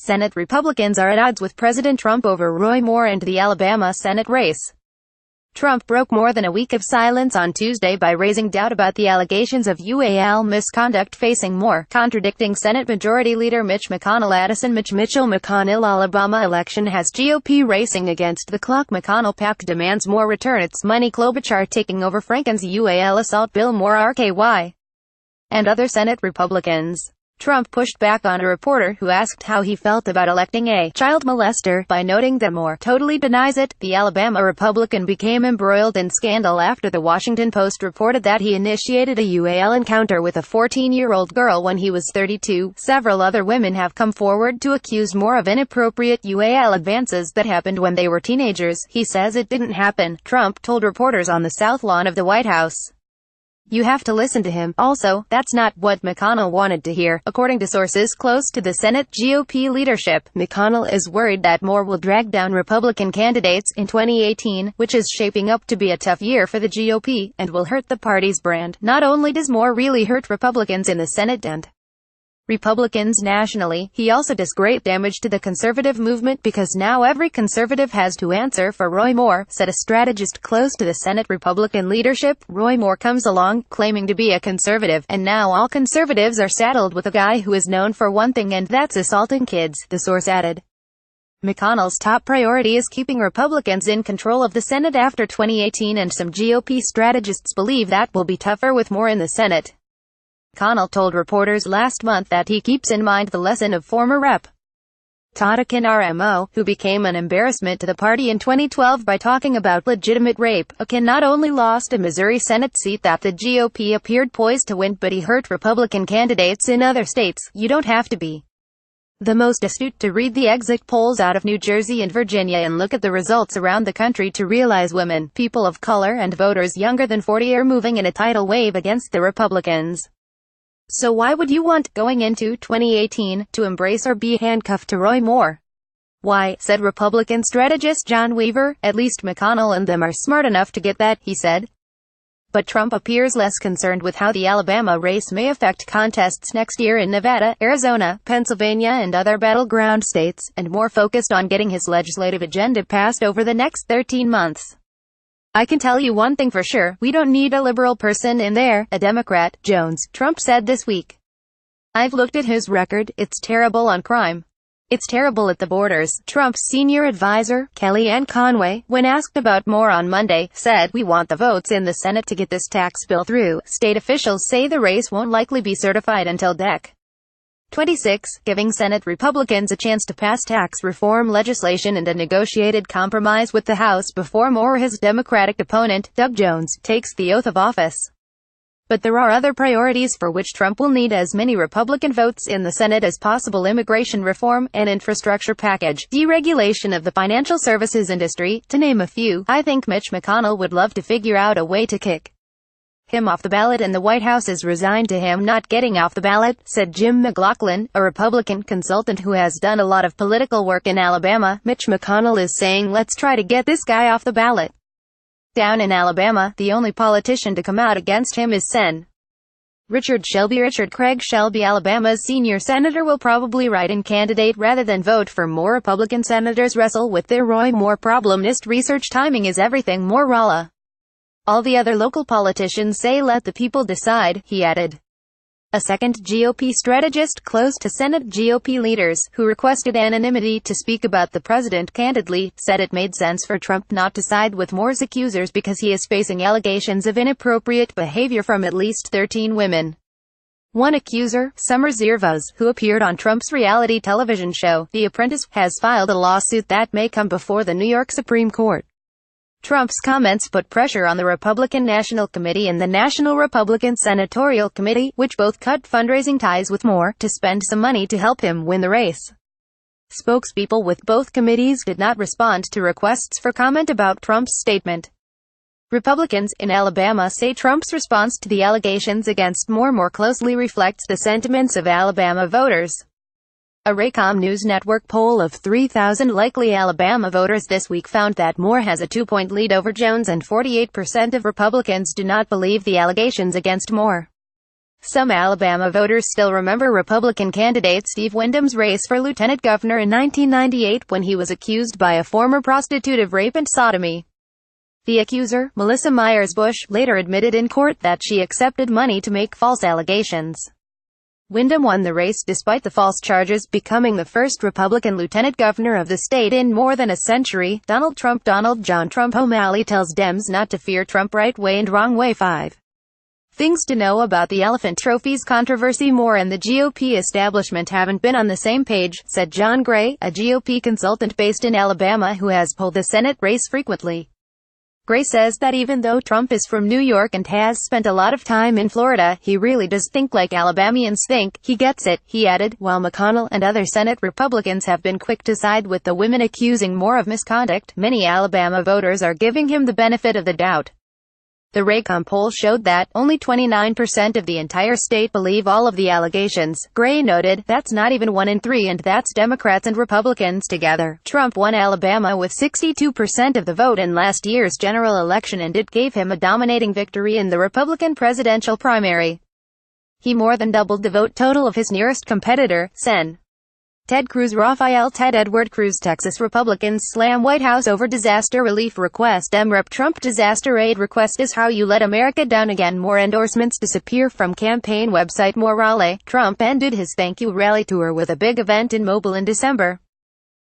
Senate Republicans are at odds with President Trump over Roy Moore and the Alabama Senate race. Trump broke more than a week of silence on Tuesday by raising doubt about the allegations of UAL misconduct facing Moore, contradicting Senate Majority Leader Mitch McConnellAddison. Mitchell McConnellAlabama election has GOP racing against the clock. McConnell PAC demands Moore return its money. Klobuchar taking over Frankens UAL assault bill. MORE RKy and other Senate Republicans. Trump pushed back on a reporter who asked how he felt about electing a child molester by noting that Moore totally denies it. The Alabama Republican became embroiled in scandal after the Washington Post reported that he initiated a UAL encounter with a 14-year-old girl when he was 32. Several other women have come forward to accuse Moore of inappropriate UAL advances that happened when they were teenagers. He says it didn't happen, Trump told reporters on the South Lawn of the White House. You have to listen to him. Also, that's not what McConnell wanted to hear. According to sources close to the Senate GOP leadership, McConnell is worried that Moore will drag down Republican candidates in 2018, which is shaping up to be a tough year for the GOP, and will hurt the party's brand. Not only does Moore really hurt Republicans in the Senate and Republicans nationally, he also does great damage to the conservative movement because now every conservative has to answer for Roy Moore, said a strategist close to the Senate Republican leadership. Roy Moore comes along, claiming to be a conservative, and now all conservatives are saddled with a guy who is known for one thing, and that's assaulting kids, the source added. McConnell's top priority is keeping Republicans in control of the Senate after 2018, and some GOP strategists believe that will be tougher with Moore in the Senate. McConnell told reporters last month that he keeps in mind the lesson of former Rep. Todd Akin RMO, who became an embarrassment to the party in 2012 by talking about legitimate rape. Akin not only lost a Missouri Senate seat that the GOP appeared poised to win, but he hurt Republican candidates in other states. You don't have to be the most astute to read the exit polls out of New Jersey and Virginia and look at the results around the country to realize women, people of color, and voters younger than 40 are moving in a tidal wave against the Republicans. So why would you want, going into 2018, to embrace or be handcuffed to Roy Moore? Why, said Republican strategist John Weaver, at least McConnell and them are smart enough to get that, he said. But Trump appears less concerned with how the Alabama race may affect contests next year in Nevada, Arizona, Pennsylvania and other battleground states, and more focused on getting his legislative agenda passed over the next 13 months. I can tell you one thing for sure, we don't need a liberal person in there, a Democrat, Jones, Trump said this week. I've looked at his record, it's terrible on crime. It's terrible at the borders. Trump's senior advisor, Kellyanne Conway, when asked about Moore on Monday, said, "We want the votes in the Senate to get this tax bill through." State officials say the race won't likely be certified until Dec. 26, giving Senate Republicans a chance to pass tax reform legislation and a negotiated compromise with the House before Moore, his Democratic opponent, Doug Jones, takes the oath of office. But there are other priorities for which Trump will need as many Republican votes in the Senate as possible: immigration reform, an infrastructure package, deregulation of the financial services industry, to name a few. I think Mitch McConnell would love to figure out a way to kick him off the ballot, and the White House is resigned to him not getting off the ballot, said Jim McLaughlin, a Republican consultant who has done a lot of political work in Alabama. Mitch McConnell is saying, let's try to get this guy off the ballot. Down in Alabama, the only politician to come out against him is Sen. Richard Craig Shelby, Alabama's senior senator, will probably write-in candidate rather than vote for Moore. Republican senators wrestle with their Roy Moore problem. NIST research timing is everything. Moore Rala. All the other local politicians say let the people decide, he added. A second GOP strategist close to Senate GOP leaders, who requested anonymity to speak about the president candidly, said it made sense for Trump not to side with Moore's accusers because he is facing allegations of inappropriate behavior from at least 13 women. One accuser, Summer Zervas, who appeared on Trump's reality television show, The Apprentice, has filed a lawsuit that may come before the New York Supreme Court. Trump's comments put pressure on the Republican National Committee and the National Republican Senatorial Committee, which both cut fundraising ties with Moore, to spend some money to help him win the race. Spokespeople with both committees did not respond to requests for comment about Trump's statement. Republicans in Alabama say Trump's response to the allegations against Moore more closely reflects the sentiments of Alabama voters. A Raycom News Network poll of 3,000 likely Alabama voters this week found that Moore has a 2-point lead over Jones, and 48% of Republicans do not believe the allegations against Moore. Some Alabama voters still remember Republican candidate Steve Wyndham's race for lieutenant governor in 1998 when he was accused by a former prostitute of rape and sodomy. The accuser, Melissa Myers Bush, later admitted in court that she accepted money to make false allegations. Wyndham won the race despite the false charges, becoming the first Republican lieutenant governor of the state in more than a century. Donald John Trump O'Malley tells Dems not to fear Trump. Right way and wrong way. 5 things to know about the elephant trophies controversy. Moore and the GOP establishment haven't been on the same page, said John Gray, a GOP consultant based in Alabama who has polled the Senate race frequently. Gray says that even though Trump is from New York and has spent a lot of time in Florida, he really does think like Alabamians think. He gets it, he added. While McConnell and other Senate Republicans have been quick to side with the women accusing Moore of misconduct, many Alabama voters are giving him the benefit of the doubt. The Raycom poll showed that only 29% of the entire state believe all of the allegations. Gray noted, that's not even 1 in 3, and that's Democrats and Republicans together. Trump won Alabama with 62% of the vote in last year's general election, and it gave him a dominating victory in the Republican presidential primary. He more than doubled the vote total of his nearest competitor, Sen. Ted Cruz. Ted Edward Cruz. Texas Republicans slam White House over disaster relief request. Rep. Trump disaster aid request is how you let America down again. More endorsements disappear from campaign website. MORE RKy. Trump ended his thank you rally tour with a big event in Mobile in December.